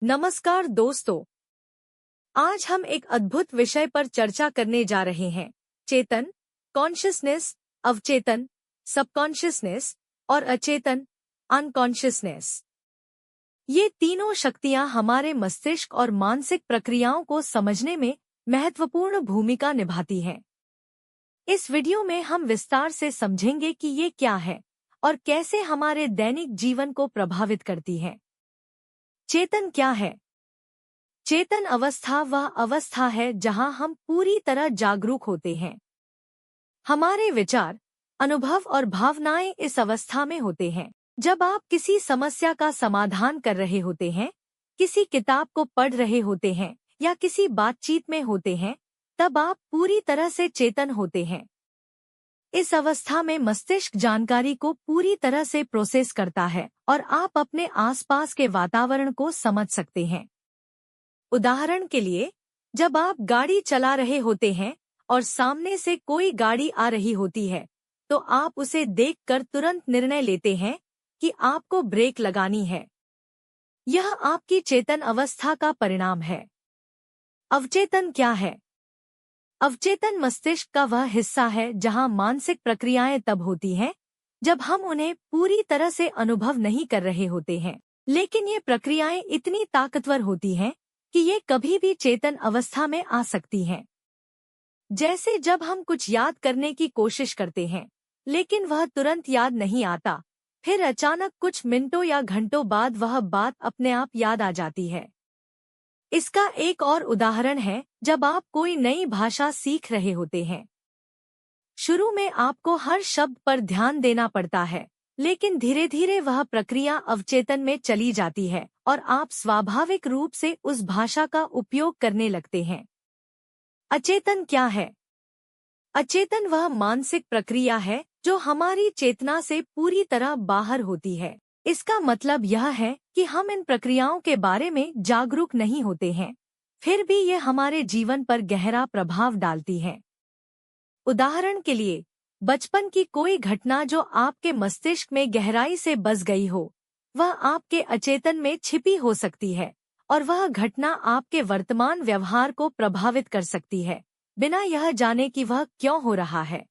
नमस्कार दोस्तों, आज हम एक अद्भुत विषय पर चर्चा करने जा रहे हैं। चेतन, कॉन्शियसनेस, अवचेतन, सबकॉन्शियसनेस और अचेतन, अनकॉन्शियसनेस। ये तीनों शक्तियां हमारे मस्तिष्क और मानसिक प्रक्रियाओं को समझने में महत्वपूर्ण भूमिका निभाती हैं। इस वीडियो में हम विस्तार से समझेंगे कि ये क्या है और कैसे हमारे दैनिक जीवन को प्रभावित करती है। चेतन क्या है? चेतन अवस्था वह अवस्था है जहां हम पूरी तरह जागरूक होते हैं। हमारे विचार, अनुभव और भावनाएं इस अवस्था में होते हैं। जब आप किसी समस्या का समाधान कर रहे होते हैं, किसी किताब को पढ़ रहे होते हैं या किसी बातचीत में होते हैं, तब आप पूरी तरह से चेतन होते हैं। इस अवस्था में मस्तिष्क जानकारी को पूरी तरह से प्रोसेस करता है और आप अपने आसपास के वातावरण को समझ सकते हैं। उदाहरण के लिए, जब आप गाड़ी चला रहे होते हैं और सामने से कोई गाड़ी आ रही होती है, तो आप उसे देखकर तुरंत निर्णय लेते हैं कि आपको ब्रेक लगानी है। यह आपकी चेतन अवस्था का परिणाम है। अवचेतन क्या है? अवचेतन मस्तिष्क का वह हिस्सा है जहां मानसिक प्रक्रियाएं तब होती हैं जब हम उन्हें पूरी तरह से अनुभव नहीं कर रहे होते हैं, लेकिन ये प्रक्रियाएं इतनी ताकतवर होती हैं कि ये कभी भी चेतन अवस्था में आ सकती हैं। जैसे जब हम कुछ याद करने की कोशिश करते हैं, लेकिन वह तुरंत याद नहीं आता, फिर अचानक कुछ मिनटों या घंटों बाद वह बात अपने आप याद आ जाती है। इसका एक और उदाहरण है जब आप कोई नई भाषा सीख रहे होते हैं। शुरू में आपको हर शब्द पर ध्यान देना पड़ता है, लेकिन धीरे धीरे वह प्रक्रिया अवचेतन में चली जाती है और आप स्वाभाविक रूप से उस भाषा का उपयोग करने लगते हैं। अचेतन क्या है? अचेतन वह मानसिक प्रक्रिया है जो हमारी चेतना से पूरी तरह बाहर होती है। इसका मतलब यह है कि हम इन प्रक्रियाओं के बारे में जागरूक नहीं होते हैं, फिर भी ये हमारे जीवन पर गहरा प्रभाव डालती है। उदाहरण के लिए, बचपन की कोई घटना जो आपके मस्तिष्क में गहराई से बस गई हो, वह आपके अचेतन में छिपी हो सकती है और वह घटना आपके वर्तमान व्यवहार को प्रभावित कर सकती है, बिना यह जाने कि वह क्यों हो रहा है।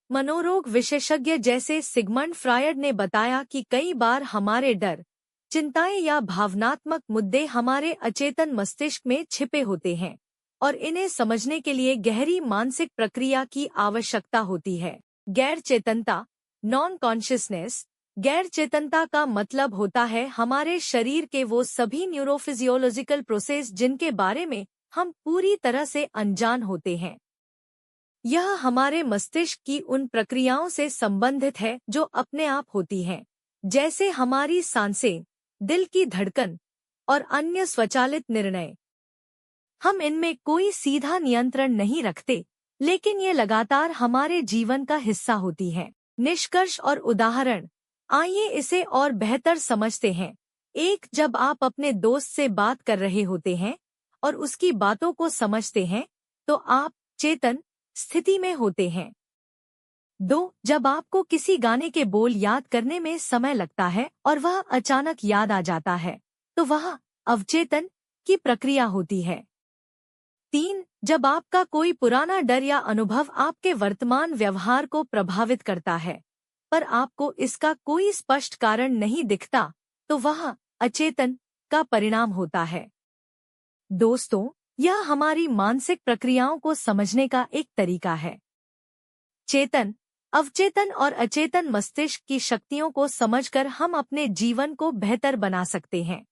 मनोरोग विशेषज्ञ जैसे सिगमंड फ्रायड ने बताया कि कई बार हमारे डर, चिंताएं या भावनात्मक मुद्दे हमारे अचेतन मस्तिष्क में छिपे होते हैं और इन्हें समझने के लिए गहरी मानसिक प्रक्रिया की आवश्यकता होती है। गैर चेतनता, नॉन कॉन्शियसनेस। गैर चेतनता का मतलब होता है हमारे शरीर के वो सभी न्यूरोफिजियोलॉजिकल प्रोसेस जिनके बारे में हम पूरी तरह से अनजान होते हैं। यह हमारे मस्तिष्क की उन प्रक्रियाओं से संबंधित है जो अपने आप होती हैं, जैसे हमारी सांसें, दिल की धड़कन और अन्य स्वचालित निर्णय। हम इनमें कोई सीधा नियंत्रण नहीं रखते, लेकिन ये लगातार हमारे जीवन का हिस्सा होती हैं। निष्कर्ष और उदाहरण, आइए इसे और बेहतर समझते हैं। एक, जब आप अपने दोस्त से बात कर रहे होते हैं और उसकी बातों को समझते हैं, तो आप चेतन स्थिति में होते हैं। 2, जब आपको किसी गाने के बोल याद करने में समय लगता है और वह अचानक याद आ जाता है, तो वह अवचेतन की प्रक्रिया होती है। 3, जब आपका कोई पुराना डर या अनुभव आपके वर्तमान व्यवहार को प्रभावित करता है, पर आपको इसका कोई स्पष्ट कारण नहीं दिखता, तो वह अचेतन का परिणाम होता है। दोस्तों, यह हमारी मानसिक प्रक्रियाओं को समझने का एक तरीका है। चेतन, अवचेतन और अचेतन मस्तिष्क की शक्तियों को समझकर हम अपने जीवन को बेहतर बना सकते हैं।